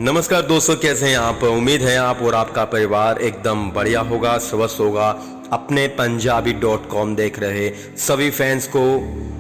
नमस्कार दोस्तों, कैसे हैं आप। उम्मीद है आप और आपका परिवार एकदम बढ़िया होगा, स्वस्थ होगा। अपने पंजाबी.com देख रहे सभी फैंस को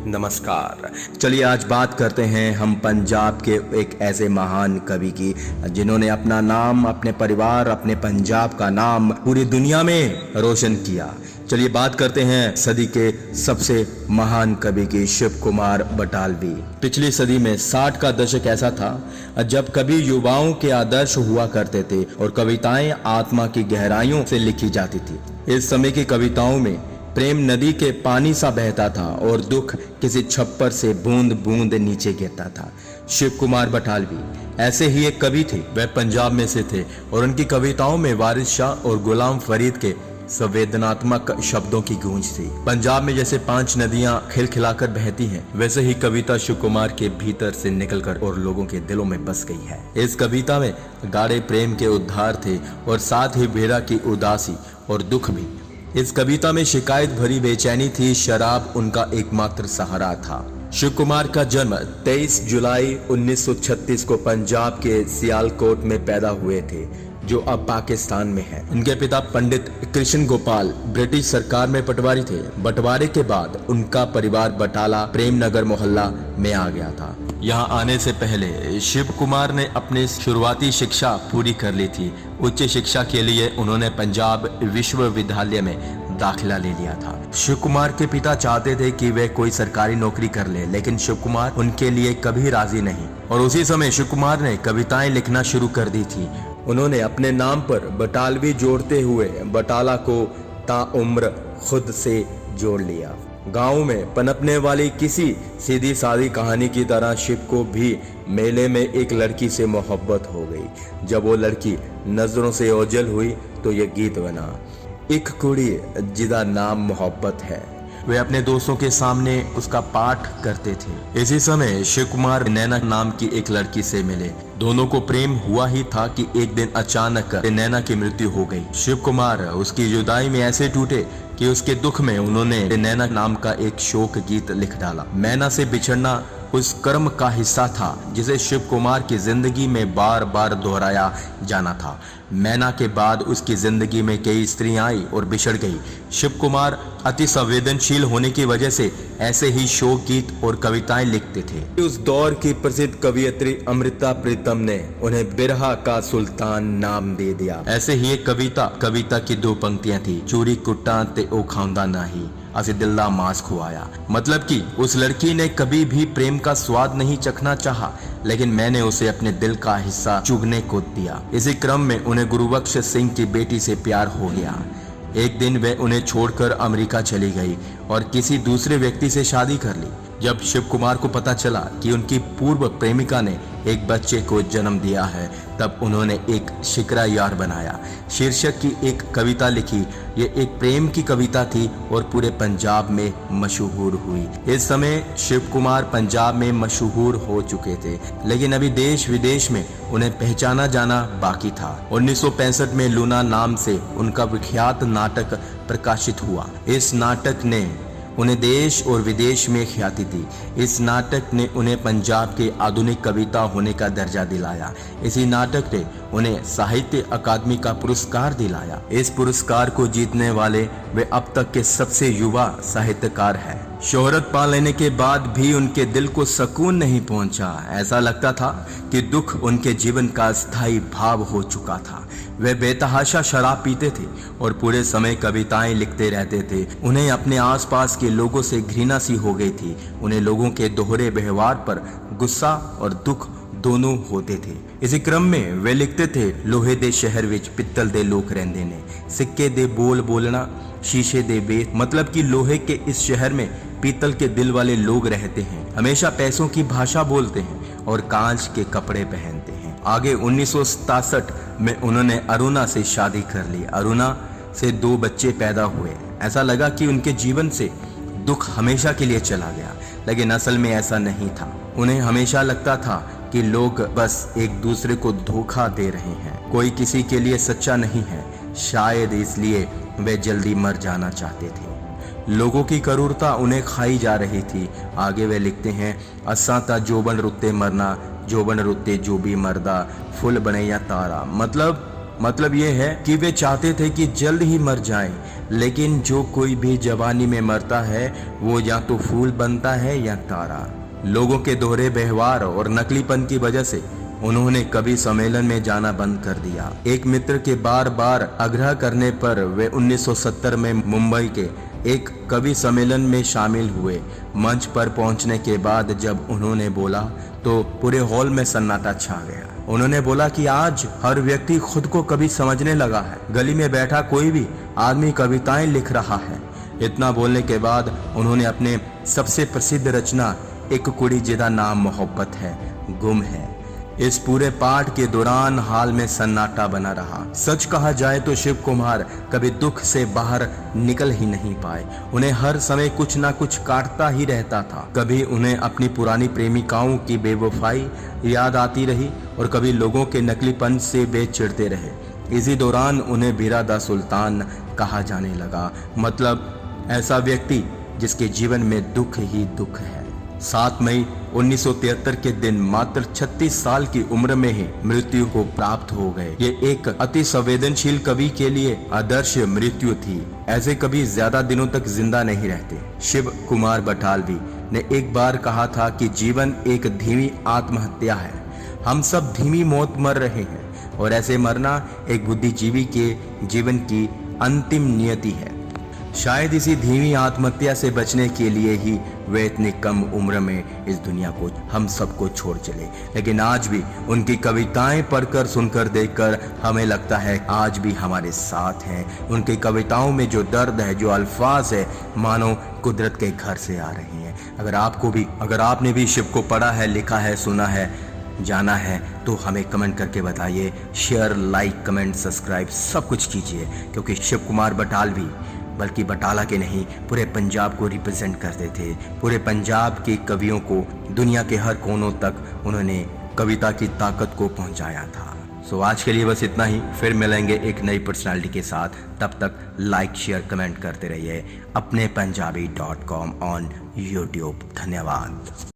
नमस्कार। चलिए आज बात करते हैं हम पंजाब के एक ऐसे महान कवि की जिन्होंने अपना नाम, अपने परिवार, अपने पंजाब का नाम पूरी दुनिया में रोशन किया। चलिए बात करते हैं सदी के सबसे महान कवि की, शिव कुमार बटालवी। पिछली सदी में 60 का दशक ऐसा था जब कवि युवाओं के आदर्श हुआ करते थे और कविताएं आत्मा की गहराइयों से लिखी जाती थी। इस समय की कविताओं में प्रेम नदी के पानी सा बहता था और दुख किसी छप्पर से बूंद बूंद नीचे गिरता था। शिव कुमार बटालवी ऐसे ही एक कवि थे। वह पंजाब में से थे और उनकी कविताओं में वारिस शाह और गुलाम फरीद के संवेदनात्मक शब्दों की गूंज थी। पंजाब में जैसे 5 नदियां खिलखिलाकर बहती हैं, वैसे ही कविता शिव कुमार के भीतर से निकलकर और लोगों के दिलों में बस गई है। इस कविता में गाढ़े प्रेम के उद्धार थे और साथ ही बेड़ा की उदासी और दुख भी। इस कविता में शिकायत भरी बेचैनी थी, शराब उनका एकमात्र सहारा था। शिव कुमार का जन्म 23 जुलाई 1936 को पंजाब के सियालकोट में पैदा हुए थे, जो अब पाकिस्तान में है। उनके पिता पंडित कृष्ण गोपाल ब्रिटिश सरकार में पटवारी थे। बंटवारे के बाद उनका परिवार बटाला प्रेम नगर मोहल्ला में आ गया था। यहाँ आने से पहले शिव कुमार ने अपनी शुरुआती शिक्षा पूरी कर ली थी। उच्च शिक्षा के लिए उन्होंने पंजाब विश्वविद्यालय में दाखिला ले लिया था। शिव कुमार के पिता चाहते थे कि वे कोई सरकारी नौकरी कर ले, लेकिन शिव कुमार उनके लिए कभी राजी नहीं और उसी समय शिव कुमार ने कविताएं लिखना शुरू कर दी थी। उन्होंने अपने नाम पर बटालवी जोड़ते हुए बटाला को ताउम्र खुद से जोड़ लिया। गांव में पनपने वाली किसी सीधी सादी कहानी की तरह शिव को भी मेले में एक लड़की से मोहब्बत हो गई। जब वो लड़की नजरों से ओझल हुई तो ये गीत बना, एक कुड़ी जिदा नाम मोहब्बत है। वे अपने दोस्तों के सामने उसका पाठ करते थे। इसी समय शिव कुमार नैना नाम की एक लड़की से मिले। दोनों को प्रेम हुआ ही था कि एक दिन अचानक नैना की मृत्यु हो गई। शिव कुमार उसकी जुदाई में ऐसे टूटे कि उसके दुख में उन्होंने नैना नाम का एक शोक गीत लिख डाला। नैना से बिछड़ना उस कर्म का हिस्सा था जिसे शिव कुमार की जिंदगी में बार बार दोहराया जाना था। मैना के बाद उसकी जिंदगी में कई स्त्रियां आई और बिछड़ गई। शिव कुमार अति संवेदनशील होने की वजह से ऐसे ही शोक गीत और कविताएं लिखते थे। उस दौर की प्रसिद्ध कवियत्री अमृता प्रीतम ने उन्हें बिरहा का सुल्तान नाम दे दिया। ऐसे ही एक कविता की 2 पंक्तियां थी, चूरी कुट्टा ते ओ खांदा नाही असी दिल दा मांस खुआया। मतलब कि उस लड़की ने कभी भी प्रेम का स्वाद नहीं चखना चाहा, लेकिन मैंने उसे अपने दिल का हिस्सा चुगने को दिया। इसी क्रम में उन्हें गुरुबख्श सिंह की बेटी से प्यार हो गया। एक दिन वह उन्हें छोड़कर अमेरिका चली गई और किसी दूसरे व्यक्ति से शादी कर ली। जब शिव कुमार को पता चला कि उनकी पूर्व प्रेमिका ने एक बच्चे को जन्म दिया है, तब उन्होंने एक शिकरा यार बनाया शीर्षक की एक कविता लिखी। ये एक प्रेम की कविता थी और पूरे पंजाब में मशहूर हुई। इस समय शिव कुमार पंजाब में मशहूर हो चुके थे, लेकिन अभी देश विदेश में उन्हें पहचाना जाना बाकी था। 1965 में लूना नाम से उनका विख्यात नाटक प्रकाशित हुआ। इस नाटक ने उन्हें देश और विदेश में ख्याति दी। इस नाटक ने उन्हें पंजाब के आधुनिक कविता होने का दर्जा दिलाया। इसी नाटक ने उन्हें साहित्य अकादमी का पुरस्कार दिलाया। इस पुरस्कार को जीतने वाले वे अब तक के सबसे युवा साहित्यकार हैं। शोहरत पा लेने के बाद भी उनके दिल को सुकून नहीं पहुंचा। ऐसा लगता था कि दुख उनके जीवन का स्थायी भाव हो चुका था। वे बेतहाशा शराब पीते थे और पूरे समय कविताएं लिखते रहते थे। उन्हें अपने आसपास के लोगों से घृणा सी हो गई थी। उन्हें लोगों के दोहरे व्यवहार पर गुस्सा और दुख दोनों होते थे। इसी क्रम में वे लिखते थे, लोहे दे शहर विच पित्तल दे लोग रहंदे ने, सिक्के दे बोल बोलना शीशे दे बेत। मतलब कि लोहे के इस शहर में पीतल के दिल वाले लोग रहते हैं, हमेशा पैसों की भाषा बोलते हैं और कांच के कपड़े पहनते हैं। आगे 1967 में उन्होंने अरुणा से शादी कर ली। अरुणा से 2 बच्चे पैदा हुए। ऐसा लगा कि उनके जीवन से दुख हमेशा के लिए चला गया, लेकिन असल में ऐसा नहीं था। उन्हें हमेशा लगता था कि लोग बस एक दूसरे को धोखा दे रहे हैं, कोई किसी के लिए सच्चा नहीं है। शायद इसलिए वे जल्दी मर जाना चाहते थे। लोगों की क्रूरता उन्हें खाई जा रही थी। आगे वे लिखते हैं, असा ता जोबन रुत्ते मरना, जोबन रुत्ते जो भी मरदा, फुल बने या तारा। मतलब ये है कि वे चाहते थे कि जल्द ही मर जाएं, लेकिन जो कोई भी जवानी में मरता है वो या तो फूल बनता है या तारा। लोगों के दोहरे व्यवहार और नकलीपन की वजह से उन्होंने कवि सम्मेलन में जाना बंद कर दिया। एक मित्र के बार बार आग्रह करने पर वे 1970 में मुंबई के एक कवि सम्मेलन में शामिल हुए। मंच पर पहुंचने के बाद जब उन्होंने बोला तो पूरे हॉल में सन्नाटा छा गया। उन्होंने बोला कि आज हर व्यक्ति खुद को कवि समझने लगा है। गली में बैठा कोई भी आदमी कविताएं लिख रहा है। इतना बोलने के बाद उन्होंने अपने सबसे प्रसिद्ध रचना एक कुड़ी जिदा नाम मोहब्बत है गुम है। इस पूरे पाठ के दौरान हाल में सन्नाटा बना रहा। सच कहा जाए तो शिव कुमार कभी दुख से बाहर निकल ही नहीं पाए। उन्हें हर समय कुछ ना कुछ काटता ही रहता था। कभी उन्हें अपनी पुरानी प्रेमिकाओं की बेवफाई याद आती रही और कभी लोगों के नकलीपन से वे चिढ़ते रहे। इसी दौरान उन्हें बिरादा सुल्तान कहा जाने लगा, मतलब ऐसा व्यक्ति जिसके जीवन में दुख ही दुख है। 7 मई 1973 के दिन मात्र 36 साल की उम्र में ही मृत्यु को प्राप्त हो गए। ये एक अति संवेदनशील कवि के लिए आदर्श मृत्यु थी। ऐसे कवि ज्यादा दिनों तक जिंदा नहीं रहते। शिव कुमार बटालवी ने एक बार कहा था कि जीवन एक धीमी आत्महत्या है। हम सब धीमी मौत मर रहे हैं और ऐसे मरना एक बुद्धिजीवी के जीवन की अंतिम नियति है। शायद इसी धीमी आत्महत्या से बचने के लिए ही वे इतनी कम उम्र में इस दुनिया को हम सबको छोड़ चले। लेकिन आज भी उनकी कविताएं पढ़कर सुनकर देखकर हमें लगता है आज भी हमारे साथ हैं। उनकी कविताओं में जो दर्द है, जो अल्फाज है, मानो कुदरत के घर से आ रही हैं। अगर आपने भी शिव को पढ़ा है, लिखा है, सुना है, जाना है तो हमें कमेंट करके बताइए। शेयर, लाइक, कमेंट, सब्सक्राइब सब कुछ कीजिए, क्योंकि शिव कुमार बटालवी बल्कि बटाला के नहीं पूरे पंजाब को रिप्रेजेंट करते थे। पूरे पंजाब के कवियों को दुनिया के हर कोनों तक उन्होंने कविता की ताकत को पहुंचाया था। सो आज के लिए बस इतना ही। फिर मिलेंगे एक नई पर्सनालिटी के साथ। तब तक लाइक, शेयर, कमेंट करते रहिए अपने पंजाबी.com ऑन YouTube। धन्यवाद।